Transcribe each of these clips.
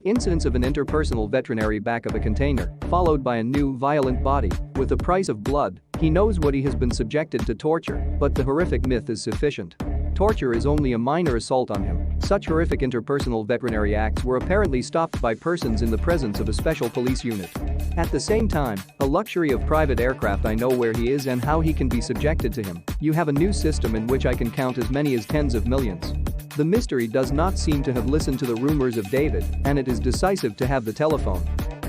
Incidents of an interpersonal veterinary back of a container, followed by a new violent body, with a price of blood. He knows what he has been subjected to torture, but the horrific myth is sufficient. Torture is only a minor assault on him. Such horrific interpersonal veterinary acts were apparently stopped by persons in the presence of a special police unit. At the same time, a luxury of private aircraft. I know where he is and how he can be subjected to him. You have a new system in which I can count as many as tens of millions. The mystery does not seem to have listened to the rumors of David, and it is decisive to have the telephone.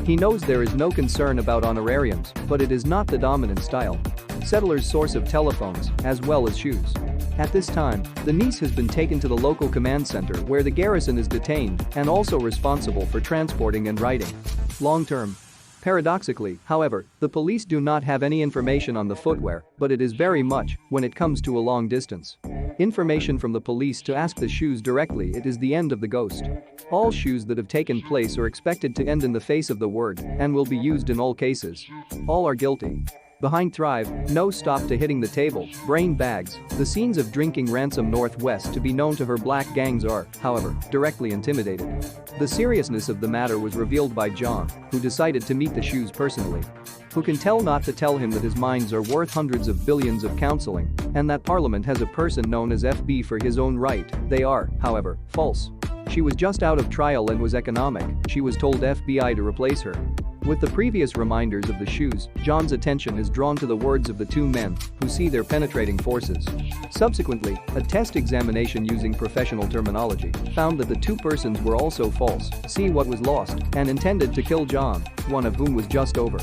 He knows there is no concern about honorariums, but it is not the dominant style. Settler's source of telephones, as well as shoes. At this time, the niece has been taken to the local command center where the garrison is detained and also responsible for transporting and writing. Long-term. Paradoxically, however, the police do not have any information on the footwear, but it is very much when it comes to a long distance. Information from the police to ask the shoes directly. It is the end of the ghost. All shoes that have taken place are expected to end in the face of the word and will be used in all cases. All are guilty. Behind Thrive, no stop to hitting the table, brain bags. The scenes of drinking ransom Northwest to be known to her black gangs are, however, directly intimidated. The seriousness of the matter was revealed by John, who decided to meet the shoes personally. Who can tell not to tell him that his minds are worth hundreds of billions of counseling, and that Parliament has a person known as FB for his own right. They are, however, false. She was just out of trial and was economic. She was told FBI to replace her. With the previous reminders of the shoes, John's attention is drawn to the words of the two men, who see their penetrating forces. Subsequently, a test examination using professional terminology found that the two persons were also false, see what was lost, and intended to kill John, one of whom was just over.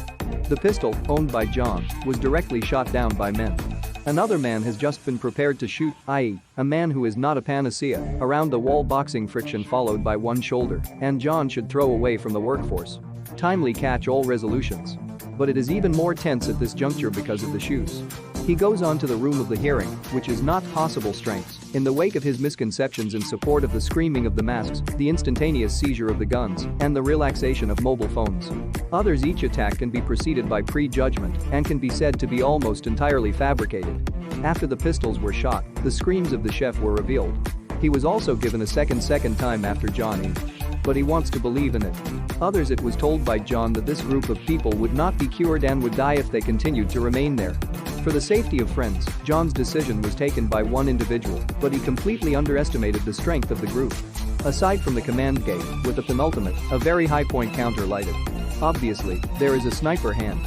The pistol, owned by John, was directly shot down by men. Another man has just been prepared to shoot, i.e., a man who is not a panacea, around the wall boxing friction followed by one shoulder, and John should throw away from the workforce. Timely catch all resolutions. But it is even more tense at this juncture because of the shoes. He goes on to the room of the hearing, which is not possible strengths, in the wake of his misconceptions in support of the screaming of the masks, the instantaneous seizure of the guns, and the relaxation of mobile phones. Others. Each attack can be preceded by prejudgment and can be said to be almost entirely fabricated. After the pistols were shot, the screams of the chef were revealed. He was also given a second time after Johnny. But he wants to believe in it. Others. It was told by John that this group of people would not be cured and would die if they continued to remain there. For the safety of friends, John's decision was taken by one individual, but he completely underestimated the strength of the group. Aside from the command gate, with the penultimate, a very high point counter lighted. Obviously, there is a sniper hand.